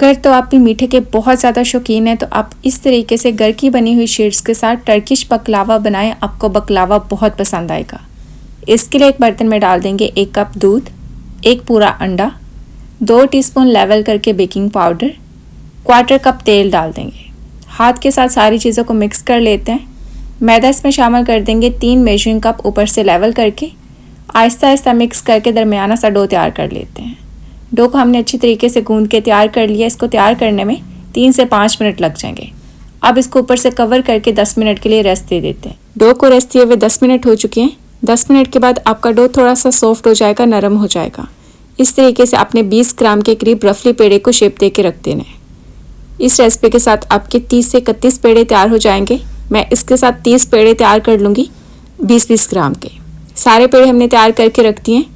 अगर तो आप भी मीठे के बहुत ज़्यादा शौकीन हैं तो आप इस तरीके से घर की बनी हुई शीट्स के साथ टर्किश बकलावा बनाएं, आपको बकलावा बहुत पसंद आएगा। इसके लिए एक बर्तन में डाल देंगे 1 कप दूध, 1 पूरा अंडा, 2 टीस्पून लेवल करके बेकिंग पाउडर, 1/4 कप तेल डाल देंगे। हाथ के साथ सारी चीज़ों को मिक्स कर लेते हैं। मैदा इसमें शामिल कर देंगे 3 मेजरिंग कप ऊपर से लेवल करके। आहिस्ता आहिस्ता मिक्स करके दरमियाना सा डो तैयार कर लेते हैं। डो को हमने अच्छी तरीके से गूंद के तैयार कर लिया। इसको तैयार करने में 3 से 5 मिनट लग जाएंगे। अब इसको ऊपर से कवर करके 10 मिनट के लिए रेस्ट दे देते हैं। डो को रेस्ट दिए हुए 10 मिनट हो चुके हैं। 10 मिनट के बाद आपका डो थोड़ा सा सॉफ्ट हो जाएगा, नरम हो जाएगा। इस तरीके से आपने 20 ग्राम के करीब रफली पेड़े को शेप दे के रख देना है। इस रेसिपी के साथ आपके 30 से 31 पेड़े तैयार हो जाएंगे। मैं इसके साथ 30 पेड़े तैयार कर लूँगी 20-20 ग्राम के। सारे पेड़े हमने तैयार करके रख दिए हैं।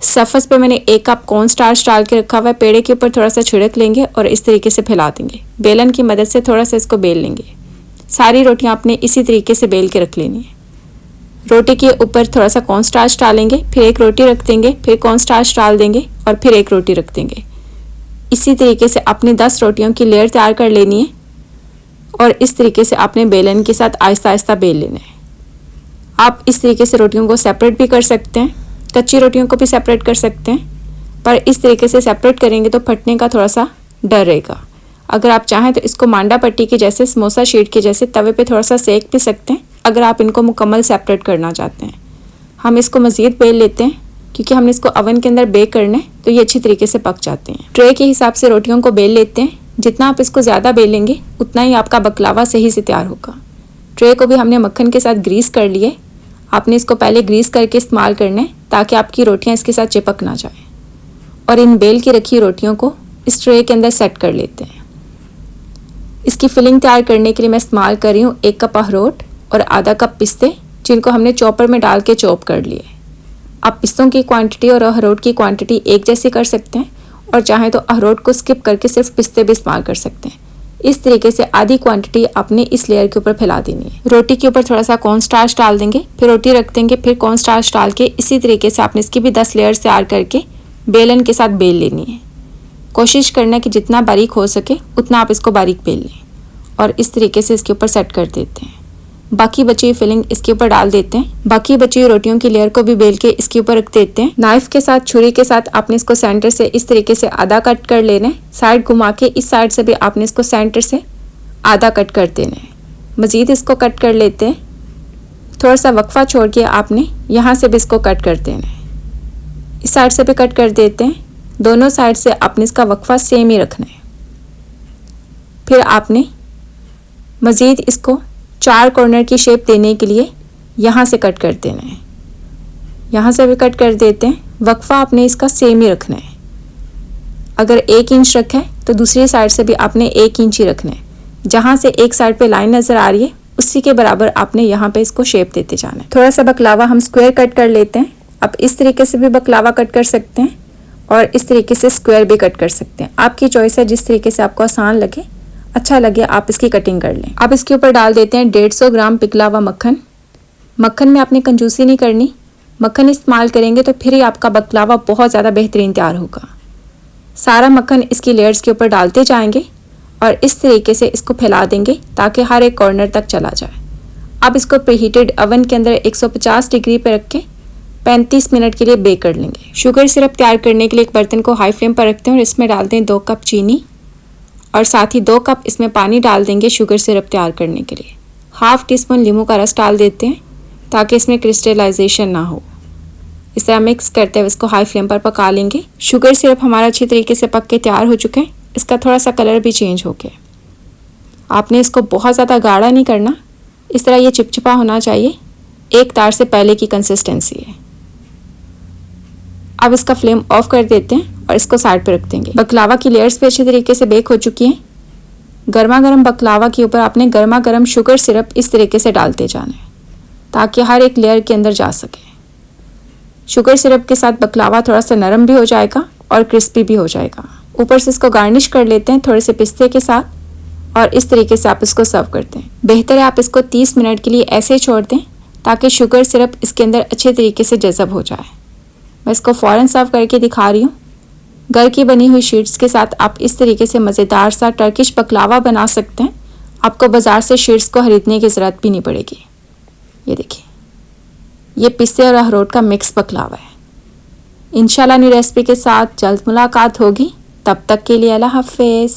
सरफेस पे मैंने 1 कप कॉर्न स्टार्च डाल के रखा हुआ है। पेड़े के ऊपर थोड़ा सा छिड़क लेंगे और इस तरीके से फैला देंगे। बेलन की मदद से थोड़ा सा इसको बेल लेंगे। सारी रोटियां आपने इसी तरीके से बेल के रख लेनी है। रोटी के ऊपर थोड़ा सा कॉर्न स्टार्च डालेंगे, फिर एक रोटी रख देंगे, फिर कॉर्न स्टार्च डाल देंगे और फिर एक रोटी रख देंगे। इसी तरीके से आपने 10 रोटियों की लेयर तैयार कर लेनी है और इस तरीके से आपने बेलन के साथ आहिस्ता आहिस्ता बेल लेना है। आप इस तरीके से रोटियों को सेपरेट भी कर सकते हैं, कच्ची रोटियों को भी सेपरेट कर सकते हैं, पर इस तरीके से सेपरेट करेंगे तो फटने का थोड़ा सा डर रहेगा। अगर आप चाहें तो इसको मांडा पट्टी के जैसे, समोसा शीट के जैसे तवे पे थोड़ा सा सेक भी सकते हैं अगर आप इनको मुकम्मल सेपरेट करना चाहते हैं। हम इसको मज़ीद बेल लेते हैं क्योंकि हमने इसको ओवन के अंदर बेक करना है तो ये अच्छी तरीके से पक जाते हैं। ट्रे के हिसाब से रोटियों को बेल लेते हैं। जितना आप इसको ज़्यादा बेलेंगे उतना ही आपका बकलावा सही से तैयार होगा। ट्रे को भी हमने मक्खन के साथ ग्रीस कर लिए। आपने इसको पहले ग्रीस करके इस्तेमाल करना है ताकि आपकी रोटियां इसके साथ चिपक ना जाए। और इन बेल की रखी रोटियों को इस ट्रे के अंदर सेट कर लेते हैं। इसकी फिलिंग तैयार करने के लिए मैं इस्तेमाल कर रही हूँ 1 कप अखरोट और आधा कप पिस्ते, जिनको हमने चॉपर में डाल के चॉप कर लिए। आप पिस्तों की क्वांटिटी और अखरोट की क्वांटिटी एक जैसी कर सकते हैं और चाहें तो अखरोट को स्किप करके सिर्फ पिस्ते भी इस्तेमाल कर सकते हैं। इस तरीके से आधी क्वांटिटी आपने इस लेयर के ऊपर फैला देनी है। रोटी के ऊपर थोड़ा सा कॉर्न स्टार्च डाल देंगे, फिर रोटी रख देंगे, फिर कॉर्न स्टार्च डाल के इसी तरीके से आपने इसकी भी 10 लेयर्स तैयार करके बेलन के साथ बेल लेनी है। कोशिश करना है कि जितना बारीक हो सके उतना आप इसको बारीक बेल लें और इस तरीके से इसके ऊपर सेट कर देते हैं। बाकी बची हुई फिलिंग इसके ऊपर डाल देते हैं। बाकी बची हुई रोटियों की लेयर को भी बेल के इसके ऊपर रख देते हैं। नाइफ के साथ, छुरी के साथ आपने इसको सेंटर से इस तरीके से आधा कट कर लेना है। साइड घुमा के इस साइड से भी आपने इसको सेंटर से आधा कट कर देना है। मज़ीद इसको कट कर लेते हैं। थोड़ा सा वक्फा छोड़ के आपने यहाँ से भी इसको कट कर देना है। इस साइड से भी कट कर देते हैं। दोनों साइड से आपने इसका वक्फा सेम ही रखना है। फिर आपने मज़ीद इसको 4 कॉर्नर की शेप देने के लिए यहाँ से कट कर देना है। यहाँ से भी कट कर देते हैं। वक्फा आपने इसका सेम ही रखना है। अगर 1 इंच रखा है तो दूसरी साइड से भी आपने 1 इंच ही रखना है। जहाँ से एक साइड पे लाइन नज़र आ रही है उसी के बराबर आपने यहाँ पे इसको शेप देते जाना है। थोड़ा सा बकलावा हम स्क्वायर कट कर लेते हैं। आप इस तरीके से भी बकलावा कट कर सकते हैं और इस तरीके से स्क्वायर भी कट कर सकते हैं। आपकी चॉइस है, जिस तरीके से आपको आसान लगे, अच्छा लगे, आप इसकी कटिंग कर लें। अब इसके ऊपर डाल देते हैं 150 ग्राम पिघला हुआ मक्खन। मक्खन में आपने कंजूसी नहीं करनी। मक्खन इस्तेमाल करेंगे तो फिर ही आपका बकलावा बहुत ज़्यादा बेहतरीन तैयार होगा। सारा मक्खन इसकी लेयर्स के ऊपर डालते जाएंगे और इस तरीके से इसको फैला देंगे ताकि हर एक कॉर्नर तक चला जाए। अब इसको प्रीहीटेड ओवन के अंदर 150 डिग्री पर रख के 35 मिनट के लिए बेक कर लेंगे। शुगर सिरप तैयार करने के लिए एक बर्तन को हाई फ्लेम पर रखते हैं और इसमें डालते हैं 2 कप चीनी और साथ ही 2 कप इसमें पानी डाल देंगे शुगर सिरप तैयार करने के लिए। 1/2 टीस्पून नींबू का रस डाल देते हैं ताकि इसमें क्रिस्टलाइजेशन ना हो। इस तरह मिक्स करते हुए इसको हाई फ्लेम पर पका लेंगे। शुगर सिरप हमारा अच्छी तरीके से पक के तैयार हो चुके हैं। इसका थोड़ा सा कलर भी चेंज हो गया। आपने इसको बहुत ज़्यादा गाढ़ा नहीं करना, इस तरह ये चिपचिपा होना चाहिए। एक तार से पहले की कंसिस्टेंसी है। अब इसका फ्लेम ऑफ कर देते हैं और इसको साइड पे रख देंगे। बकलावा की लेयर्स भी अच्छी तरीके से बेक हो चुकी हैं। गर्मा गर्म बकलावा के ऊपर आपने गर्मा गर्म शुगर सिरप इस तरीके से डालते जाना है ताकि हर एक लेयर के अंदर जा सके। शुगर सिरप के साथ बकलावा थोड़ा सा नरम भी हो जाएगा और क्रिस्पी भी हो जाएगा। ऊपर से इसको गार्निश कर लेते हैं थोड़े से पिस्ते के साथ और इस तरीके से आप इसको सर्व करते हैं। बेहतर है आप इसको 30 मिनट के लिए ऐसे छोड़ दें ताकि शुगर सिरप इसके अंदर अच्छे तरीके से जज़ब हो जाए। मैं इसको फ़ौरन सर्व करके दिखा रही हूँ। घर की बनी हुई शीट्स के साथ आप इस तरीके से मज़ेदार सा टर्किश बकलावा बना सकते हैं। आपको बाज़ार से शीट्स को ख़रीदने की ज़रूरत भी नहीं पड़ेगी। ये देखिए, ये पिस्ते और अखरोट का मिक्स बकलावा है। इंशाल्लाह नई रेसिपी के साथ जल्द मुलाकात होगी। तब तक के लिए अल्लाह हाफ़िज़।